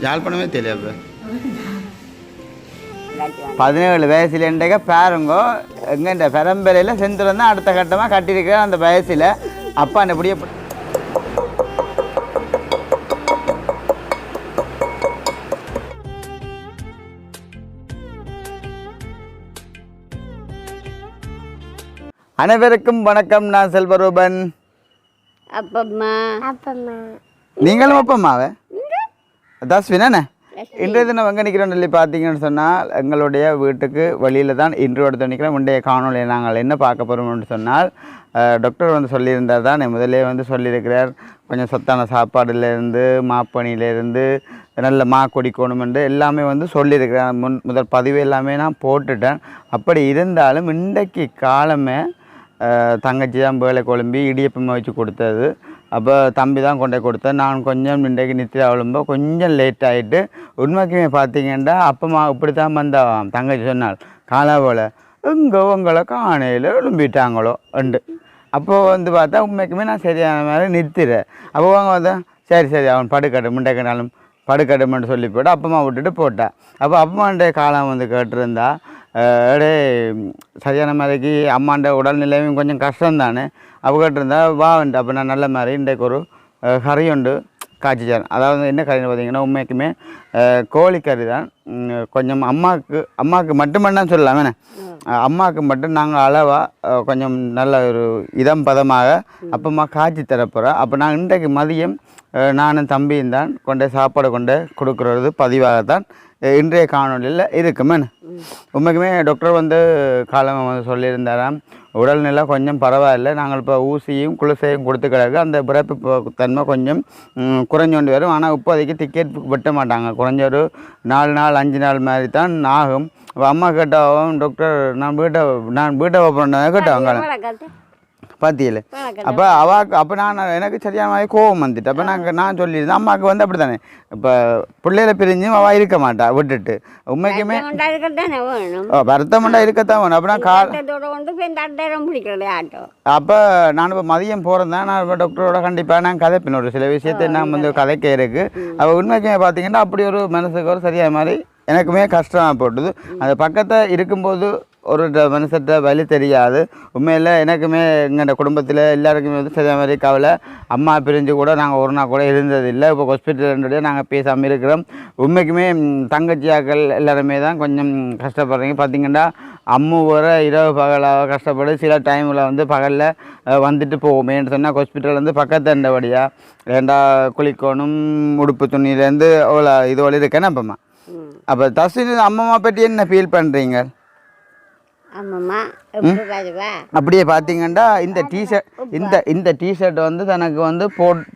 யாழ்ப்பாணமே தெரியாது. 17 வயசுலேண்டே பாருங்கோ எங்கெண்ட பெரம்பரையில் செந்துரம் தான் அடுத்த கட்டமாக கட்டியிருக்கிற அந்த வயசில் அப்பா அந்த இப்படியே அனைவருக்கும் வணக்கம். நான் செல்வரூபன். அப்பம்மா நீங்களும் அப்பம்மாவே தஸ்வின். இன்றைய தினம் எங்கே நிற்கிறோம் சொல்லி பார்த்தீங்கன்னு சொன்னால் எங்களுடைய வீட்டுக்கு வெளியில் தான் இன்று எடுத்து நிற்கிறோம். இன்றைய காணொலியை நாங்கள் என்ன பார்க்க போகிறோம்னு சொன்னால் டாக்டர் வந்து சொல்லியிருந்தார் தான் முதலே வந்து சொல்லியிருக்கிறார். கொஞ்சம் சத்தான சாப்பாடுலேருந்து மாப்பணியிலேருந்து நல்ல மா குடிக்கணும் என்று எல்லாமே வந்து சொல்லியிருக்கிறேன். முதல் பதிவு எல்லாமே நான் போட்டுட்டேன். அப்படி இருந்தாலும் இன்றைக்கு காலமே தங்கச்சி தான் வேலை குழம்பி இடியப்பமாக வச்சு கொடுத்தது. அப்போ தம்பி தான் கொண்டே கொடுத்தேன். நான் கொஞ்சம் இன்றைக்கு நித்திர அவளும்போ கொஞ்சம் லேட் ஆகிட்டு உண்மைக்குமே பார்த்தீங்கன்னா அப்பமா இப்படி தான் வந்தான். தங்கச்சி சொன்னால் காலா போல் எங்கே உங்களை காணையில் எழும்பிட்டாங்களோ உண்டு. அப்போது வந்து பார்த்தா உண்மைக்குமே நான் சரியான மாதிரி நிறுத்திடுறேன். அப்போ அவங்க வந்தேன் சரி அவன் படுக்கட்டு முண்டைக்கனாலும் படுக்கட்டுமென்று சொல்லி போட்டு அப்பமா விட்டுட்டு போட்டேன். அப்போ அப்பமாண்ட காலம் வந்து கேட்டிருந்தா அடே சரியான மாதிரிக்கு அம்மாண்ட உடல்நிலையும் கொஞ்சம் கஷ்டம் தானே. அப்போ கேட்டிருந்தா வான்ட்டு. அப்போ நான் நல்ல மாதிரி இன்றைக்கு ஒரு கறி உண்டு காய்ச்சிச்சேன். அதாவது என்ன கறின்னு பார்த்தீங்கன்னா உண்மைக்குமே கோழிக்கறி தான். கொஞ்சம் அம்மாவுக்கு மட்டும்தான் சொல்லலாம் வேணே. அம்மாவுக்கு மட்டும் நாங்கள் அளவாக கொஞ்சம் நல்ல ஒரு இதம் பதமாக அப்பமா காய்ச்சி தரப்போகிறோம். அப்போ நான் இன்றைக்கு மதியம் நானும் தம்பியும் தான் கொண்டே சாப்பாடு கொண்டு கொடுக்குறது பதிவாகத்தான் இன்றைய காணொலியில் இருக்குமே. உண்மைக்குமே டாக்டர் வந்து காலம் வந்து சொல்லியிருந்தாராம் உடல்நிலை கொஞ்சம் பரவாயில்லை. நாங்கள் இப்போ ஊசியும் குளிசையும் கொடுத்து கிடக்கு அந்த பிறப்பு தன்மை கொஞ்சம் குறைஞ்சோண்டு வரும். ஆனால் இப்போதைக்கு டிக்கெட் வெட்ட மாட்டாங்க. குறைஞ்ச ஒரு 4 நாள் 5 நாள் மாதிரி தான் ஆகும். இப்போ அம்மா கேட்டாவும் டாக்டர் நான் வீட்டை ஓப்பன் கேட்டவங்க பார்த்தியில்ல. அப்போ நான் எனக்கு சரியான மாதிரி கோவம் வந்துட்டு. அப்போ நான் சொல்லியிருந்தேன் அம்மாவுக்கு வந்து அப்படி தானே இப்போ பிள்ளையில பிரிஞ்சும் அவள் இருக்க மாட்டா விட்டுட்டு. உண்மைக்குமே வருத்தமெண்டா இருக்கத்தான் வேணும். அப்போ அப்போ நான் இப்போ மதியம் போகிறேன் தான். நான் இப்போ டாக்டரோட கண்டிப்பாக நான் கதைப்பின் ஒரு சில விஷயத்தை நான் வந்து கதைக்க இருக்குது. அவள் உண்மைக்குமே பார்த்தீங்கன்னா அப்படி ஒரு மனசுக்கு ஒரு சரியான மாதிரி எனக்குமே கஷ்டமாக போட்டுது. அந்த பக்கத்தை இருக்கும்போது ஒரு மனுஷர்கிட்ட வழி தெரியாது. உண்மையில் எனக்குமே எங்கள் குடும்பத்தில் எல்லாருக்குமே வந்து சரியான மாதிரி கவலை. அம்மா பிரிஞ்சு கூட நாங்கள் ஒரு நாள் கூட இருந்ததில்லை. இப்போ ஹாஸ்பிட்டலுடைய நாங்கள் பேசாமல் இருக்கிறோம். உண்மைக்குமே தங்கச்சியாக்கள் எல்லாருமே தான் கொஞ்சம் கஷ்டப்படுறீங்க. பார்த்திங்கன்னா அம்மு வர இரவு பகலாக கஷ்டப்படு சில டைமில் வந்து பகலில் வந்துட்டு போவோமேன்னு சொன்னால் ஹாஸ்பிட்டல் வந்து பக்கத்தண்டபடியாக ஏண்டா குளிக்கணும் உடுப்பு துணியிலேருந்து அவ்வளோ இது வழி இருக்கேன்னு அப்பம்மா. அப்போ தஸ்வின் அம்மா பற்றி என்ன ஃபீல் பண்ணுறீங்க? அப்படியே பார்த்தீங்கன்னா இந்த டிஷர்ட் வந்து தனக்கு வந்து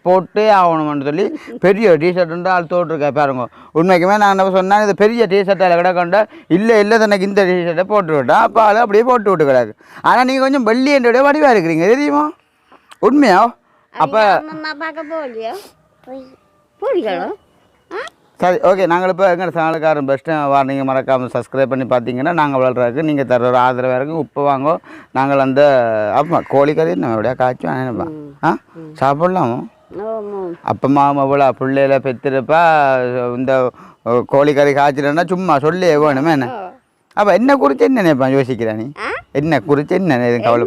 போட்டே ஆகணும்னு சொல்லி பெரிய டிஷர்ட் வந்து ஆள் தோட்டிருக்கா பாருங்க. உண்மைக்குமே நான் என்ன சொன்னேன் இது பெரிய டிஷர்ட்டில் கிடக்கண்டா இல்லை தனக்கு இந்த டிஷர்ட்டை போட்டு விட்டேன். அப்போ அதை அப்படியே போட்டு விட்டு கிடக்கு. ஆனால் நீங்கள் கொஞ்சம் வெள்ளியண்டோட வடிவாக இருக்கிறீங்க தெரியுமா? உண்மையா? அப்போ சரி ஓகே. நாங்கள் இப்போ எங்கள் சேனலுக்காரன் பெஸ்ட்டு வார்னிங்கை மறக்காமல் சப்ஸ்கிரைப் பண்ணி பார்த்தீங்கன்னா நாங்கள் வளர்றதுக்கு நீங்கள் தர்ற ஒரு ஆதரவாக இருக்கும். உப்பு வாங்கோ. நாங்கள் அந்த அப்பா கோழிக்கறி நம்ம எப்படியா காய்ச்சும் நினைப்பா சாப்பிட்லாமோ? அப்பமா எவ்வளோ பிள்ளையில பெற்றுருப்பா இந்த கோழிக்கறி காய்ச்சிட்டேன்னா சும்மா சொல்லி வேணுமே என்ன. அப்போ என்ன குறித்து என்ன நினைப்பான் யோசிக்கிறா நீ? என்ன குறித்து என்ன எதுவும் கவலை?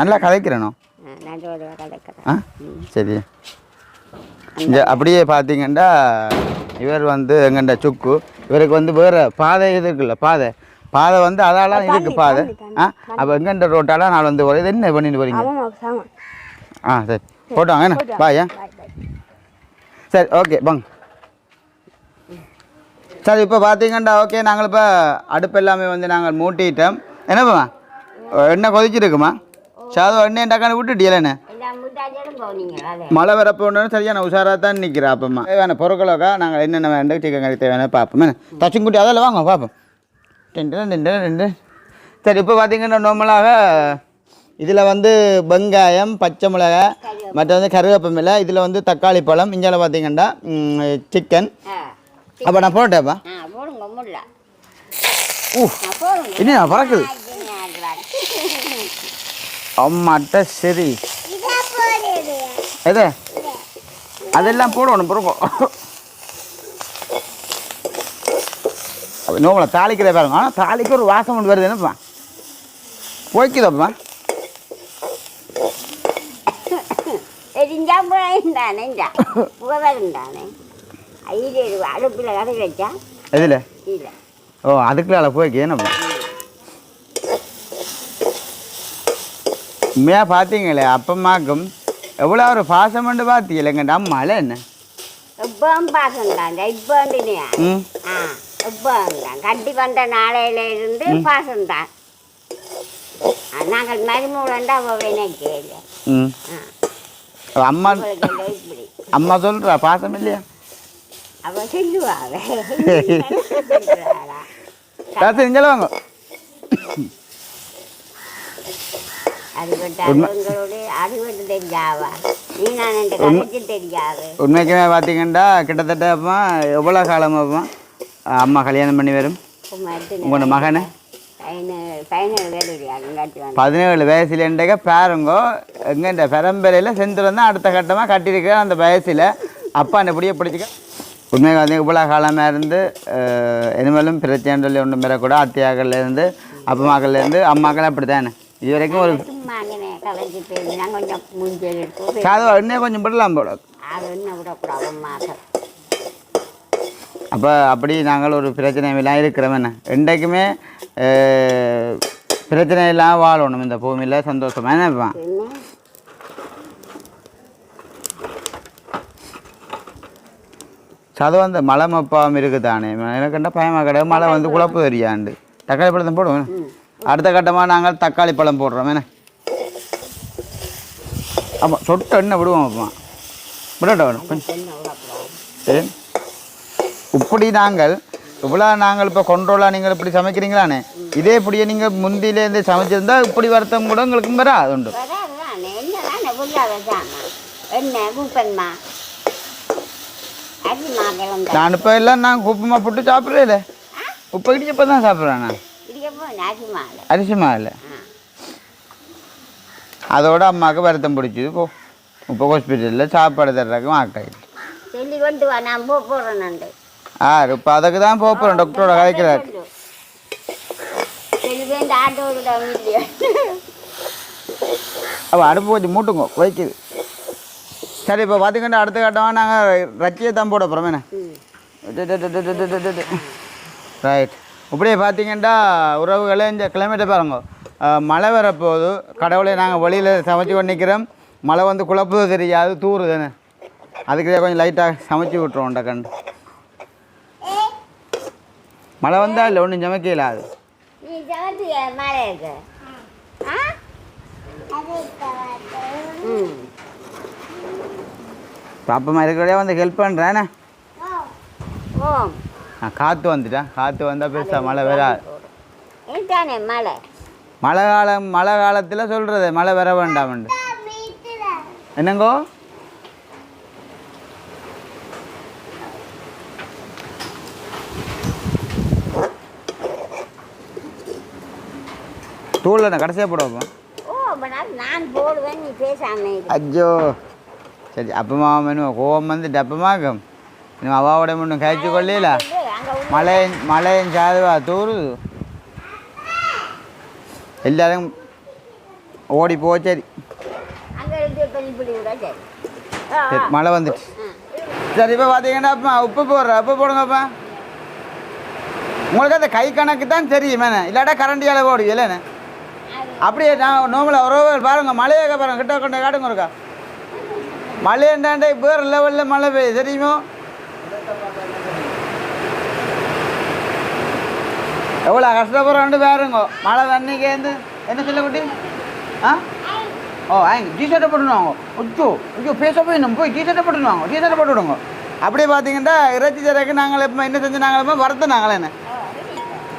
நல்லா கதைக்கிறேனோ? சரி. அப்படியே பார்த்தீங்கன்னா இவர் வந்து எங்கண்ட சுக்கு இவருக்கு வந்து வேறு பாதை இது இருக்குல்ல பாதை வந்து அதாலாம் இருக்குது பாதை. அப்போ எங்கண்ட ரோட்டாலாம் நான் வந்து இது என்ன பண்ணிட்டு போகிறீங்க? சரி போட்டோங்க என்ன பாயா. சரி ஓகே பாங்க. சரி இப்போ பார்த்தீங்கன்னா ஓகே நாங்கள் இப்போ அடுப்பு எல்லாமே வந்து நாங்கள் மூட்டிட்டோம். என்னப்பா எண்ணெய் கொதிச்சிருக்குமா? சாதம் எண்ணெய் டக்கான விட்டுட்டியலண்ணே மழை வரப்போ சரியான உஷாராக தான் நிற்கிறேன். அப்பம்மா தேவையான பொருட்களோக்கா நாங்கள் என்னென்ன வேண்டாம் சிக்கன் கறி தேவையான பார்ப்போம். தச்சுக்குட்டி அதில் வாங்க பார்ப்போம். 2 சரி இப்போ பார்த்தீங்கன்னா நார்மலாக இதில் வந்து வெங்காயம் பச்சை மிளகாய் மற்ற வந்து கருவேப்பமில்லை இதில் வந்து தக்காளி பழம் இஞ்சால பார்த்தீங்கன்னா சிக்கன். அப்போ நான் போட்டேப்பா என்ன பறக்குது அம்மாட்ட. சரி எது அதெல்லாம் போடணும் பிறகு நோம்பல தாளிக்கிற பாருங்க ஆனால் தாளிக்கு ஒரு வாசம் ஒன்று வருது என்னப்பா போய்க்குதப்பா அடுப்பில் கடை வச்சா எதில் இல்லை ஓ அதுக்குள்ள போய்க்கு என்னப்பா உண்மையாக பார்த்தீங்களே அப்பம்மாக்கும் எவ்வளோ ஒரு பாசம்னு பார்த்தீங்களே எங்கள் அம்மால என்ன எப்பவும் பாசம் தான் இப்போ ம் எப்பவும் தான் கட்டி வந்த நாளையில இருந்து பாசம் தான் நாங்கள் மருமூலண்டா அவள் எனக்கு ம் அம்மா இப்படி அம்மா சொல்கிறா பாசம் இல்லையா அவள் சொல்லுவாங்க காசு இங்கே வாங்க அறிவட்டாளர்களுடைய அறிவட்டு தெரியாவா நீ நான் என்ற கதைக்கு தெரியாது உண்மைக்குமே பார்த்தீங்கன்னா கிட்டத்தட்ட அப்பா எவ்வளோ காலம் அப்பா அம்மா கல்யாணம் பண்ணி வரும் உங்களோட மகனை 17 வயசுலேண்டே பாருங்கோ எங்கெண்ட பரம்பரையில் செந்துரம் தான் அடுத்த கட்டமாக கட்டியிருக்கிற அந்த வயசில் அப்பா அந்த பிடிய பிடிச்சிக்க உண்மையாக வந்து இவ்வளோ காலமாக இருந்து இனிமேலும் பிரச்சனை சொல்லி ஒன்றும் பெறக்கூட அத்தியாக்கள்லேருந்து அப்பமாக்கள்லேருந்து அம்மாக்கள் அப்படி தானே இது வரைக்கும் ஒரு சாதுவா இன்னும் கொஞ்சம் விடலாம் போல அப்போ அப்படி நாங்கள் ஒரு பிரச்சனையெல்லாம் இருக்கிறோம் என்றைக்குமே பிரச்சனை இல்லாமல் வாழணும் இந்த பூமியில் சந்தோஷமாக நினைப்பான் சதுவம் அந்த மலை மப்பாவும் இருக்குதானே எனக்கு என்ன பயமாக கிடையாது மழை வந்து குழப்பு தெரியாண்டு தக்காளி பழத்தை போடுவோம் அடுத்த கட்டமாக நாங்கள் தக்காளி பழம் போடுறோம் என்ன ஆமாம் சொட்டு எண்ணெய் விடுவோம் அப்பா விடட்ட வேணும் கொஞ்சம் இப்படி நாங்கள் இவ்வளோ நாங்கள் இப்போ கொண்டோலாம் நீங்கள் இப்படி சமைக்கிறீங்களானே இதே இப்படியே நீங்கள் முந்திலேருந்து சமைச்சிருந்தா இப்படி வருத்தம் கூட உங்களுக்கு வர அது உண்டு நான் இப்போ எல்லாம் நான் உப்புமா போட்டு சாப்பிட்றேன் உப்பு இடிச்சு இப்போ தான் சாப்பிட்றேன் நான் அரிசி மாவில் அதோட அம்மாவுக்கு வருத்தம் பிடிச்சிது போ இப்போ ஹாஸ்பிட்டலில் சாப்பாடு தர்றதுக்கு மாக்காயிடுச்சு சொல்லி கொண்டு வா நான் போகிறேன் இப்போ அதுக்கு தான் போகிறோம் டாக்டரோட கதைக்கிறார் அப்போ அடுப்பு கொஞ்சம் மூட்டுங்க வைக்குது சரி இப்போ பார்த்திங்கன்னா அடுத்த கட்டமாக நாங்கள் ரச்சியை தான் போட போகிறோம் என்ன ரைட் இப்படியே பார்த்தீங்கன்னா உறவுகளே இந்த கிளைமேட்டை பாருங்க மழை வரப்போகுது கடவுளை நாங்கள் வெளியில் சமைச்சு கொண்டு நிற்கிறோம் மழை வந்து குழப்பது தெரியாது தூரு தானே அதுக்கு கொஞ்சம் லைட்டாக சமைச்சு விட்ருவோம் டக்கண்டு மழை வந்தால் இல்லை ஒன்றும் சமைக்கல அது பாப்பமா இருக்கிறதே வந்து ஹெல்ப் பண்ணுறேண்ணே காற்று வந்துட்டேன் காற்று வந்தால் பெருசாக மழை வராது மழை காலத்தில் சொல்கிறது மழை வர வேண்டாம்ண்டு என்னங்கோ தூளில் கடைசியாக போடுவோம் நான் போடுவேன் நீ பேசாம ஐயோ சரி அப்பமா வேணும் கோவம் வந்து டப்பமாக்கும் இன்னும் அவாவோட மட்டும் கழிச்சு கொள்ளையில மழையும் சாதுவா தூருது எல்லாரும் ஓடி போ சரி மழை வந்துட்டு சரி இப்போ பார்த்தீங்கன்னா அப்பா உப்பு போடுறேன் உப்பு போடுங்கப்பா உங்களுக்கு அந்த கை கணக்கு தான் தெரியும் மேனே இல்லாட்டா கரண்டியால் போடுவீங்க இல்லைண்ணே அப்படியே நான் நோம்பல உறவு பாருங்க மழையாக பாருங்க கிட்ட கொண்ட காட்டுங்க இருக்கா மழையாண்டாண்டே வேறு லெவலில் மழை பெய்யுது தெரியுமோ எவ்வளோ கஷ்டப்படுறாண்டு பாருங்க மழை தண்ணிக்கேந்து என்ன சொல்ல குட்டி ஆ ஓ டீஷர்ட்டை போட்டுடுவாங்க ஐயோ பேச போய் போய் டீஷர்ட்டை போட்டுடுவாங்க டீஷர்ட்டை போட்டு விடுங்க அப்படியே பார்த்தீங்கன்னா இறைச்சி தரக்கு நாங்கள் இப்போ என்ன செஞ்சு நாங்கள் வரத்த நாங்களே என்ன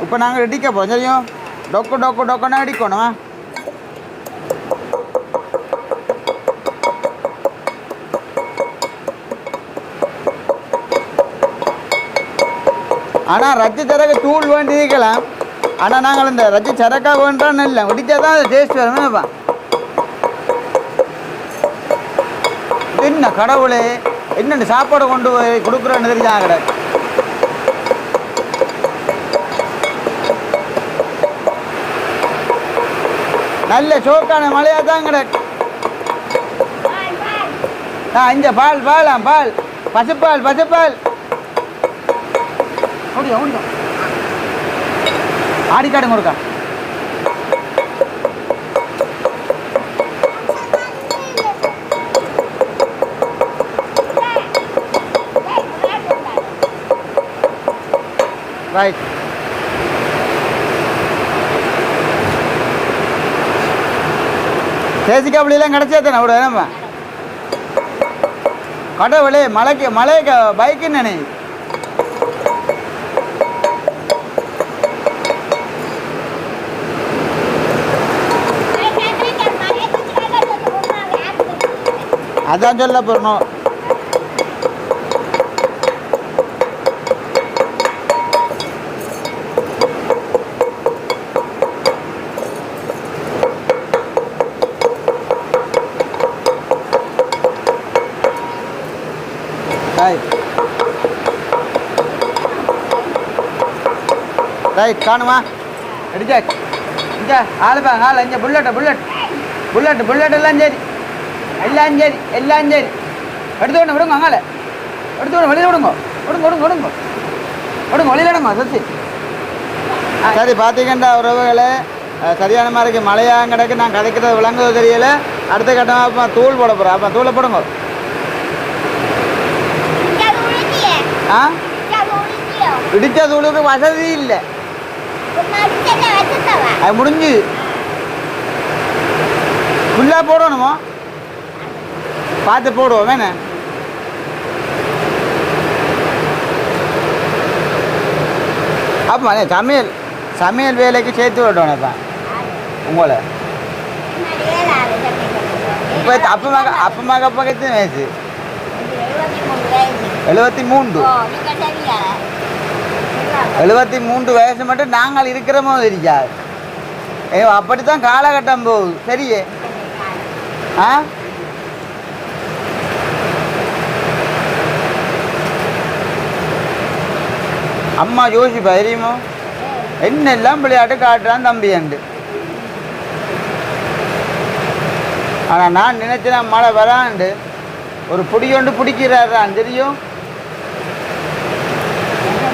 இப்போ நாங்கள் இடிக்க போகிறோம் சரியும் டொக்குன்னா இடிக்கணுமா ஆனால் ரச்சி சரக்கு தூள் வேண்டி இருக்கலாம் ஆனால் நாங்கள் இந்த ரச்சி சரக்கா வேண்டான்னு இல்லை இடித்தா தான் அது டேஸ்ட் வருமேப்பா கடவுளே என்னென்ன சாப்பாடு கொண்டு போய் கொடுக்குறேன்னு தெரிஞ்சா கடை நல்ல சோக்கான மழையாக தான் கிடக்கு இங்கே பால் பாலாம் பால் பசுப்பால் பசுப்பால் ஓடியா ஓடியா ஆடிக்காடுங்க ஒருக்கா ரைட் தேசிக்காப்புலாம் கிடச்சா தானே விட நம்ம கடவுளே மலைக்கு பைக்கு நினை அதான் சொல்ல போறணும் ரைட் காணுமா அடிச்சா இங்கே ஆளுப்பா ஆள் இங்கே புல்லட் எல்லாம் சரி எல்லாம் சரி எடுத்து விடுங்க விடுங்க அங்கால எடுத்து விடுங்க வெளியில் விடுங்க வெளியில் விடுங்க சசி சரி பார்த்தீங்கன்னா உறவுகளை சரியான மாதிரி மழையாக கிடக்கு நான் கதைக்கிறது விளங்குறது தெரியல அடுத்த கட்டமாக அப்போ தூள் போட போகிறேன் அப்போ தூளை போடுங்க ஆ இடிச்ச தூளுக்கு வசதி இல்லை அது முடிஞ்சு ஃபுல்லாக போடணுமோ பார்த்து போடுவோம் வேணே அப்போ சமையல் வேலைக்கு சேர்த்து விட்டோனேப்பா உங்களை இப்போ அப்பமாக பக்கத்து வயசு 73 வயசு மட்டும் நாங்கள் இருக்கிறோமோ தெரியாது அப்படித்தான் காலகட்டம் போகுது சரியே ஆ அம்மா யோசிப்பா தெரியுமோ என்னெல்லாம் விளையாட்டு காட்டுறான் தம்பியாண்டு ஆனால் நான் நினைச்சேன் மழை வராண்டு ஒரு பிடிக்கொண்டு பிடிக்கிறாரான் தெரியும்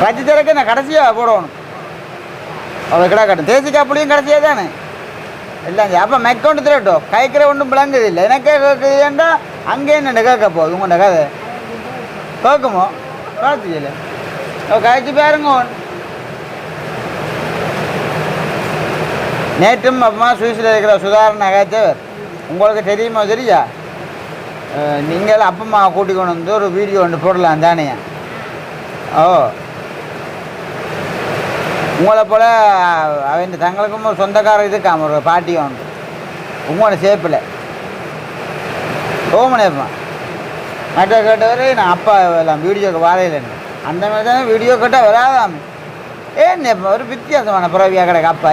ரஜி திறக்க நான் கடைசியாக போடணும் அவள் கிடா கட்டும் தேசிக்காய் புளியும் கடைசியாக தானே எல்லாம் அப்போ மெக்கொண்டு திரட்டும் கைக்கிற ஒன்றும் விளங்குது இல்லை எனக்கே கேட்குதுண்டா அங்கே என்ன கேட்க போகுது உங்கள்ட கதை கேட்குமோ காத்தியில் கழிச்சு பாருங்க நேற்றும் அப்பமா சுவிஸில் இருக்கிற சுதாரண காய்ச்சவர் உங்களுக்கு தெரியுமோ தெரியா நீங்கள் அப்பம்மா கூட்டி கொண்டு வந்து ஒரு வீடியோ ஒன்று போடலாம் தானே ஓ உங்களை போல் அவன் தங்களுக்கும் ஒரு சொந்தக்காரர் இருக்காம ஒரு பாட்டி ஒன்று உங்களோட சேப்பில் ஓமனேப்பா மற்ற கேட்டவர் நான் அப்பா எல்லாம் வீடியோக்கு வரையிலன்னு அந்த மாதிரி தான் வீடியோ கேட்டால் வராதாம் ஏன்னேப்பா ஒரு வித்தியாசமான பிறவியாக கிடக்கு அப்பா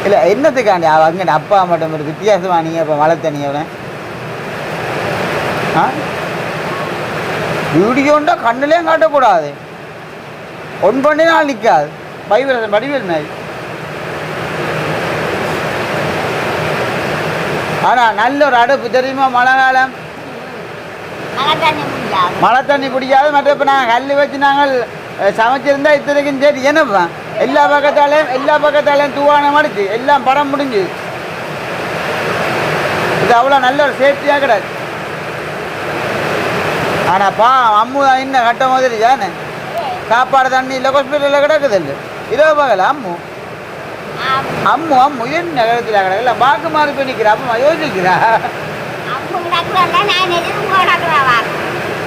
இல்லை என்னத்துக்காண்டி அங்கே அப்பா மட்டும் ஒரு வித்தியாசமாக நீங்கள் இப்போ வளர்த்தனியவன ஆ வீடியோண்டா கண்ணுலேயும் காட்டக்கூடாது ஒன் பண்ணி நாள் நிற்காது வடிவேல் மாதிரி ஆனால் நல்ல ஒரு அடுப்பு தெரியுமா மழை காலம் மழை தண்ணி பிடிக்காது மற்ற இப்போ நாங்கள் கல் வச்சு நாங்கள் சமைச்சிருந்தா இத்தனைக்கும் சரி என்னப்பா எல்லா பக்கத்தாலையும் தூவானம் அடிச்சு எல்லாம் படம் முடிஞ்சு இது அவ்வளோ நல்ல ஒரு சேஃப்டியாக கிடையாது ஆனால் அம்மு இன்னும் கட்ட மாதிரி தானே சாப்பாடு தண்ணி இல்லை ஹாஸ்பிட்டலில் கிடக்குது இல்லை இரவு பகல அம்மு என்ன கிடத்துல கிடக்கல பாக்கு மாறி போய் நிற்கிறா அப்பமா யோசிக்கிறா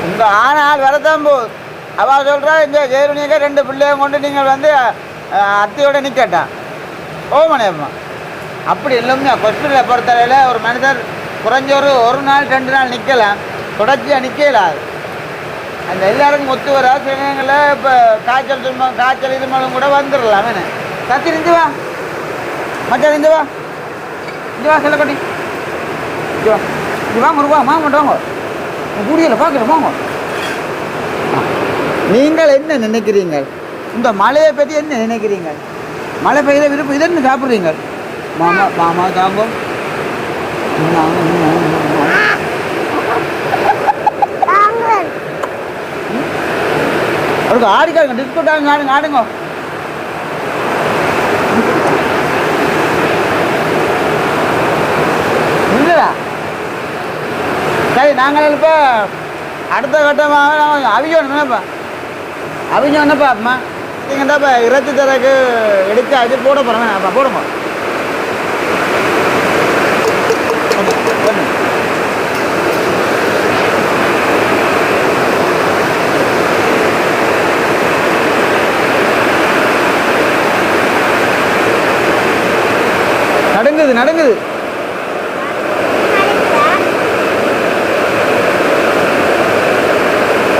உங்கள் ஆனால் வரதான் போகுது அவள் சொல்கிறா இந்த ஜெயருணியக்க 2 பிள்ளைய கொண்டு நீங்கள் வந்து அத்தையோட நிற்கட்டான் ஓமனேப்பா அப்படி இல்லைங்க ஹாஸ்பிட்டலை பொறுத்தவரையில் ஒரு மனிதர் குறைஞ்ச ஒரு நாள் 2 நாள் நிற்கலாம் தொடர்ச்சியாக நிற்கலாது அந்த எல்லாருக்கும் ஒத்து வரா சில நேரங்களில் இப்போ காய்ச்சல் இது மூலம் கூட வந்துடலாம் வேணே சத்தி நின்று வா மச்சான் நின்று வா சொல்ல கொட்டி வா வாங்க வாங்க வாங்க கூடியில் பார்க்குறேன் வாங்க. நீங்கள் என்ன நினைக்கிறீங்க? இந்த மழையை பற்றி என்ன நினைக்கிறீங்க? மழை பெய்த விருப்பம் இதை என்ன சாப்பிட்றீங்க? மாமா மாமா தாங்க அவருக்கு ஆடிக்காங்க டிஸ்கவுண்ட் ஆடுங்க ஆடுங்க. இல்லைடா சரி, நாங்கள் இப்போ அடுத்த கட்டமாக அவிஞ்சோன்னப்பா அம்மா நீங்கள்டா இப்போ இறைச்சி தரக்கு எடுத்து அது போட போகிறேன் அப்பா போடுங்க. நடங்குது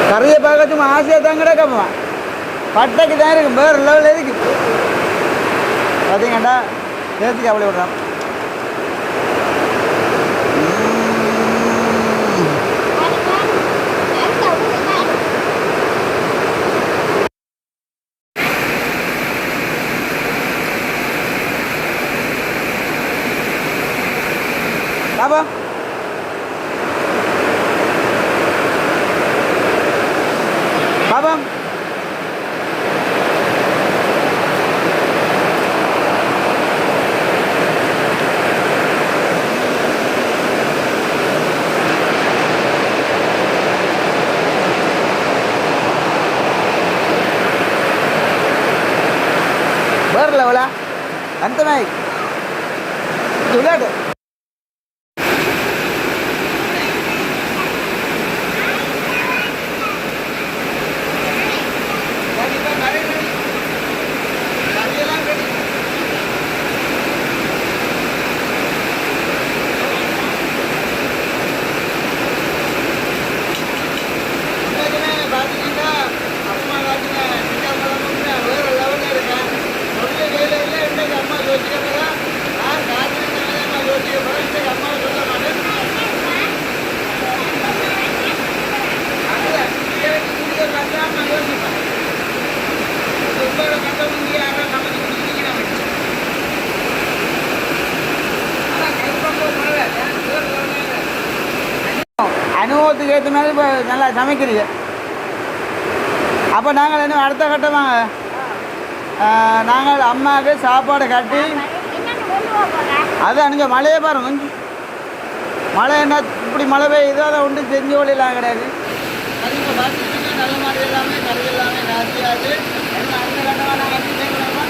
கரையை பார்க்க சும்மா ஆசையாக தான் கிடக்கப்பா. பட்டைக்கு தான் இருக்கு, வேறு லெவலில் இருக்கு. பார்த்தீங்கடா சேர்த்துக்கு அவ்வளோ விடுறான். பாபா பாபா வேறு லெவலா அந்த மாதிரி விளையாட்டு. அனுபவத்துக்கு ஏற்ற மாதிரி இப்போ நல்லா சமைக்கிறீங்க. அப்போ நாங்கள் என்ன அடுத்த கட்டமாக நாங்கள் அம்மாவுக்கு சாப்பாடு கட்டி அது அனுங்க மழையே பாருங்க கொஞ்சம் மழை என்ன இப்படி மழை பெய்யுதோ அதை ஒன்றும் செஞ்சு வழியெல்லாம் கிடையாது. அது இப்போ பார்த்துக்கிட்டிங்கன்னா நல்ல மாதிரி எல்லாமே கறி எல்லாமே காசியாது. அடுத்த கட்டமாக நாங்கள் செய்யலாமா?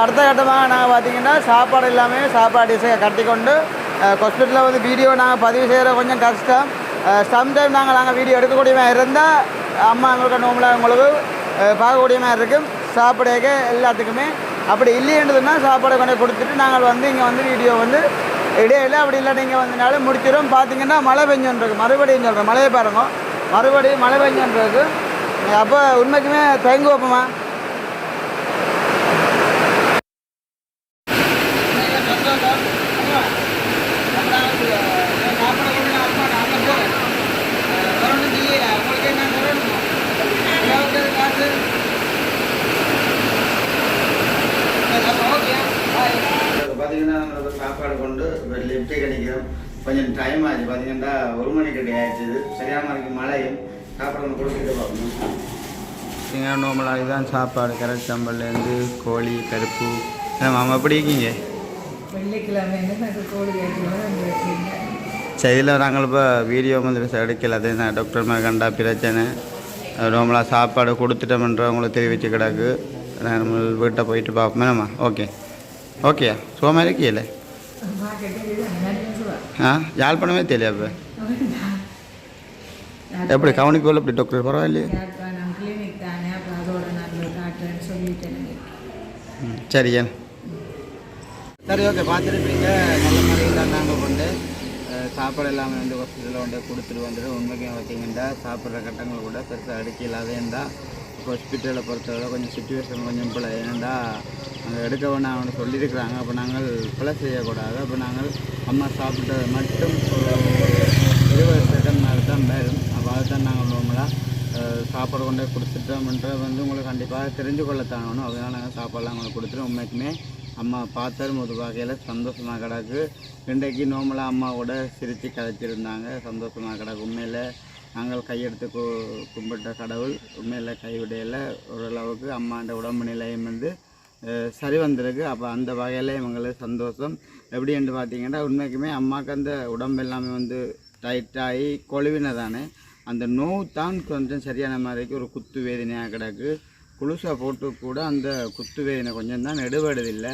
அடுத்த கட்டமாக நாங்கள் பார்த்தீங்கன்னா சாப்பாடு எல்லாமே சாப்பாடு கட்டி கொண்டு ஹாஸ்பிட்டலில் வந்து வீடியோ நாங்கள் பதிவு செய்கிற கொஞ்சம் கஷ்டம். சம்டைம் நாங்கள் வீடியோ எடுக்கக்கூடிய மாதிரி இருந்தால் அம்மா எங்களுக்கு நோம்பலாக உங்களுக்கு பார்க்கக்கூடிய மாதிரி இருக்கும். சாப்பிடுக்க எல்லாத்துக்குமே அப்படி இல்லைன்றதுன்னா சாப்பாடை கொண்டு கொடுத்துட்டு நாங்கள் வந்து இங்கே வந்து வீடியோ வந்து இடையில அப்படி இல்லை நீங்கள் வந்தனாலும் முடிச்சிடும். பார்த்தீங்கன்னா மழை பெஞ்சோன்றிருக்கு, மறுபடியும் சொல்கிறேன் மழையை பாருங்க, மறுபடியும் மழை பெஞ்சோன்றிருக்கு. அப்போ உண்மைக்குமே தேங்கு வைப்போமா? பார்த்தீங்கன்னா நம்மளுக்கு சாப்பாடு கொண்டு லிஃப்ட்டு கிடைக்கிறோம். கொஞ்சம் டைம் ஆச்சு, பார்த்தீங்கன்னா 1 மணிக்கிட்ட ஆயிடுச்சு. சரியான மாதிரி மழையும் சாப்பாடு கொண்டு கொடுத்துட்டு பார்க்கணும். பார்த்தீங்கன்னா நார்மலாக இதுதான் சாப்பாடு. கரெக்ட் சம்பல்லேருந்து கோழி கருப்பு மாமா எப்படி இருக்கீங்க? சரி, இதில் நாங்கள் இப்போ வீடியோ வந்து எடுக்கல. அதே தான் டாக்டர் மாதிரி கண்டா பிரச்சனை. நார்மலாக சாப்பாடு கொடுத்துட்டோம்ன்றவங்களுக்கு தெரிவித்து கிடக்கு. நம்ம வீட்டை போயிட்டு பார்ப்போம் நம்ம. ஓகே ஓகேயா சுகமாக இருக்கீல்ல? யாழ்ப்பாணமே தெரியல. இப்போ எப்படி கவனிக்கல இப்படி டாக்டர் பரவாயில்லையே? சரியா சரி ஓகே. பார்த்துருப்பீங்க நல்ல முறையில் தான் நாங்கள் கொண்டு சாப்பாடு எல்லாமே வந்து ஹாஸ்பிட்டலில் கொண்டு கொடுத்துட்டு வந்துட்டு உண்மைக்கு பார்த்தீங்கன்னா சாப்பிட்ற கட்டங்கள் கூட பெருசாக அடிக்க இல்லாதேன்னு தான் ஹாஸ்பிட்டலை பொறுத்தவரை கொஞ்சம் சுச்சுவேஷன் கொஞ்சம் போல ஏன்னா அங்கே எடுக்க வேணாம் அவனு சொல்லியிருக்கிறாங்க. அப்போ நாங்கள் கொலை செய்யக்கூடாது. அப்போ நாங்கள் அம்மா சாப்பிட்டது மட்டும் ஒரு 20 செகண்ட் மாதிரி தான் வரும். அப்போ அதை தான் நாங்கள் நார்மலாக சாப்பாடு கொண்டு கொடுத்துட்டோம்ன்றது உங்களுக்கு கண்டிப்பாக தெரிஞ்சு கொள்ளத்தான் வேணும். அதனால் நாங்கள் சாப்பாடெலாம் கொண்டு கொடுத்துட்டு உண்மைக்குமே அம்மா பார்த்தாலும் ஒரு வகையில் சந்தோஷமாக கிடக்கு. இன்றைக்கு நார்மலாக அம்மாவோட சிரித்து கதைச்சிருந்தாங்க. சந்தோஷமாக கிடக்கு. உண்மையில் நாங்கள் கையெடுத்து கும்பிட்ட கடவுள் உண்மையில் கைவிடையில் ஓரளவுக்கு அம்மாண்ட உடம்பு நிலையம் சரி வந்திருக்கு. அப்போ அந்த வகையில் இவங்களுக்கு சந்தோஷம். எப்படி என்று பார்த்தீங்கன்னா உண்மைக்குமே அம்மாவுக்கு அந்த உடம்பு எல்லாமே டைட்டாகி கொழுவினதானே அந்த நோவு தான் கொஞ்சம் சரியான மாதிரிக்கு ஒரு குத்து வேதனையாக கிடக்கு. குளுசாக போட்டு கூட அந்த குத்து வேதனை கொஞ்சம் தான் எடுபடுதில்லை.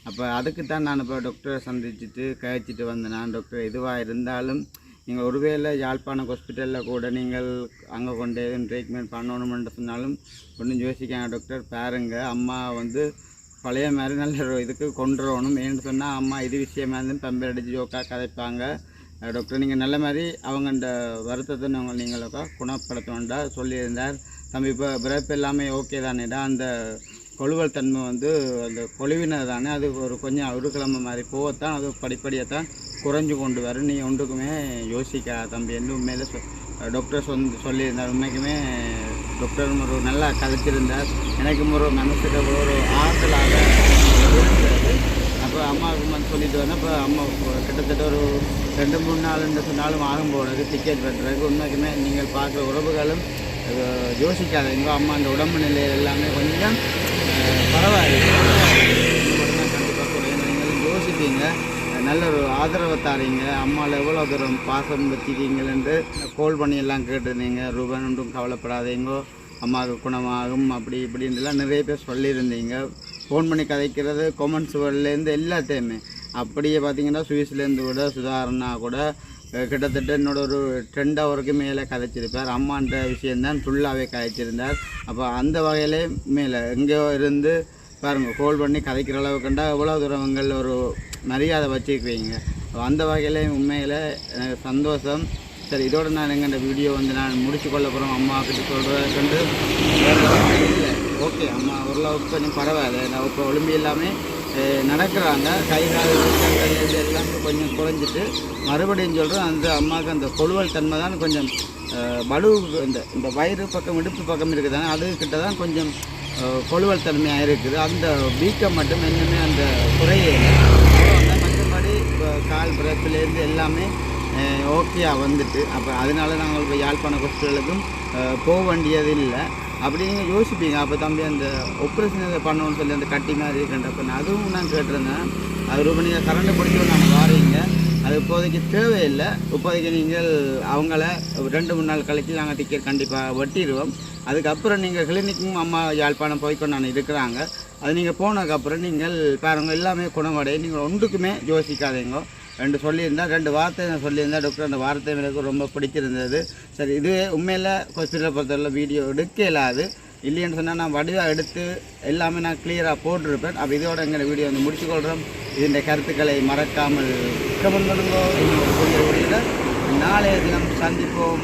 அப்போ அதுக்கு தான் நான் இப்போ டாக்டரை சந்திச்சுட்டு கழிச்சிட்டு வந்தேன். நான் டாக்டர் எதுவாக இருந்தாலும் நீங்கள் ஒருவேளை யாழ்ப்பாணம் ஹாஸ்பிட்டலில் கூட நீங்கள் அங்கே கொண்டு ட்ரீட்மெண்ட் பண்ணணுமென்று சொன்னாலும் ஒன்றும் யோசிக்காங்க டாக்டர். பாருங்கள் அம்மா பழைய மாதிரி நல்ல இதுக்கு கொண்டு வரணும். ஏன்னு சொன்னால் அம்மா இது விஷயமா இருந்து பம்பர் அடித்து ஜோக்காக கதைப்பாங்க. டாக்டர் நீங்கள் நல்ல மாதிரி அவங்க அந்த வருத்தத்தை நீங்களுக்கா குணப்படுத்தணுண்டா சொல்லியிருந்தார். தம்பி இப்போ பிறப்பு எல்லாமே ஓகே தானேடா, அந்த கொழுவல் தன்மை அந்த கொழுவினர் தானே அது ஒரு கொஞ்சம் உருக்கிழமை மாதிரி போகத்தான் அது படிப்படியாக தான் குறைஞ்சு கொண்டு வரும். நீ ஒன்றுக்குமே யோசிக்கா தம்பி என்று உண்மையில டாக்டர் சொல்லியிருந்தார். உண்மைக்குமே டாக்டர் ஒரு நல்லா கதைச்சிருந்தார். எனக்கும் ஒரு மனசுக்கு ஒரு ஆறுதலாக இருந்தது. அப்போ அம்மாவுக்கு சொல்லிட்டு வந்தேன். இப்போ அம்மா கிட்டத்தட்ட ஒரு 2-3 நாள் சொன்னாலும் ஆகும் போடுறது டிக்கெட் வெட்டுறதுக்கு உண்மைக்குமே நீங்கள் பார்க்குற உறவுகளும் யோசிக்காதீங்க. அம்மா அந்த உடம்பு நிலை எல்லாமே கொஞ்சம் பரவாயில்லை. கண்டிப்பாக சொல்லுங்கள். நீங்களும் யோசிப்பீங்க. நல்ல ஒரு ஆதரவை தாரீங்க. அம்மாவில் எவ்வளோ தூரம் பாசம் வச்சுருக்கீங்களேன்ட்டு கால் பண்ணி எல்லாம் கேட்டிருந்தீங்க. ரூபாய் ஒன்றும் கவலைப்படாதீங்கோ, அம்மாவுக்கு குணமாகும் அப்படி இப்படின்லாம் நிறைய பேர் சொல்லியிருந்தீங்க. ஃபோன் பண்ணி கதைக்கிறது கொமெண்ட்ஸ் வேர்ட்லேருந்து எல்லாத்தையுமே அப்படியே பார்த்தீங்கன்னா சுவிஸ்லேருந்து கூட சுதாரணா கூட கிட்டத்தட்ட என்னோட ஒரு 2 ஹவருக்கு மேலே கதைச்சிருப்பார். அம்மான்ற விஷயந்தான் ஃபுல்லாகவே கதைச்சிருந்தார். அப்போ அந்த வகையிலே மேலே எங்கேயோ இருந்து பாருங்கள் கால் பண்ணி கதைக்கிற அளவுக்குண்டா எவ்வளோ தூரங்கள் ஒரு மரியாதை வச்சுக்குவீங்க. அந்த வகையிலே உண்மையில் எனக்கு சந்தோஷம். சரி, இதோட நான் எங்கள் இந்த வீடியோ நான் முடிச்சு கொள்ள போகிறோம். அம்மா கிட்ட சொல்கிறதுக்கு இல்லை ஓகே அம்மா ஓரளவுக்கு கொஞ்சம் பரவாயில்ல. நான் இப்போ ஒலிம்பி எல்லாமே நடக்கிறாங்க. கை கால் எல்லாமே கொஞ்சம் குறைஞ்சிட்டு மறுபடியும் சொல்கிறேன். அந்த அம்மாவுக்கு அந்த கொழுவல் தன்மை தான் கொஞ்சம் வலு இந்த வயிறு பக்கம் இடுப்பு பக்கம் இருக்குதானே அது கிட்ட தான் கொஞ்சம் கொழுவல் தன்மையாக இருக்குது. அந்த வீக்கம் மட்டும் இன்னுமே அந்த குறையே மற்றபடி கால் பிறப்பிலேருந்து எல்லாமே ஓகேயாக அப்போ அதனால நாங்கள் இப்போ யாழ்ப்பாணம் ஹாஸ்பிட்டலுக்கும் போக வேண்டியது இல்லை. அப்படி நீங்கள் யோசிப்பீங்க. அப்போ தம்பி அந்த ஆப்ரேஷன் பண்ணணும்னு சொல்லி அந்த கட்டி மாதிரி இருக்கின்றப்ப அதுவும் நான் கேட்டிருந்தேன். அது ரொம்ப நீங்கள் கரண்ட் பிடிச்சி நாங்கள் வாரீங்க, அது இப்போதைக்கு தேவையில்லை. இப்போதைக்கு நீங்கள் அவங்கள 2-3 நாள் கழித்து நாங்கள் டிக்கெட் கண்டிப்பாக வெட்டிடுவோம். அதுக்கப்புறம் நீங்கள் கிளினிக்கும் அம்மா யாழ்ப்பாணம் போய்க்கொண்டு நான் இருக்கிறாங்க. அது நீங்கள் போனதுக்கப்புறம் நீங்கள் பாருங்கள் எல்லாமே குணமடைய. நீங்கள் ஒன்றுக்குமே யோசிக்காதீங்க. 2 சொல்லியிருந்தால் 2 வார்த்தை நான் சொல்லியிருந்தேன். டாக்டர் அந்த வார்த்தை எனக்கு ரொம்ப பிடிச்சிருந்தது. சரி, இதுவே உண்மையில் ஹாஸ்பிட்டலை பொறுத்தவரை வீடியோ எடுக்க இல்லாது இல்லைன்னு சொன்னால் நான் வடிவாக எடுத்து எல்லாமே நான் கிளியராக போட்டிருப்பேன். அப்போ இதோட எங்களை வீடியோ முடிச்சுக்கொள்கிறோம். இதன் கருத்துக்களை மறக்காமல் கமெண்ட் பண்ணுங்க. நாளைய தினம் சந்திப்போம்.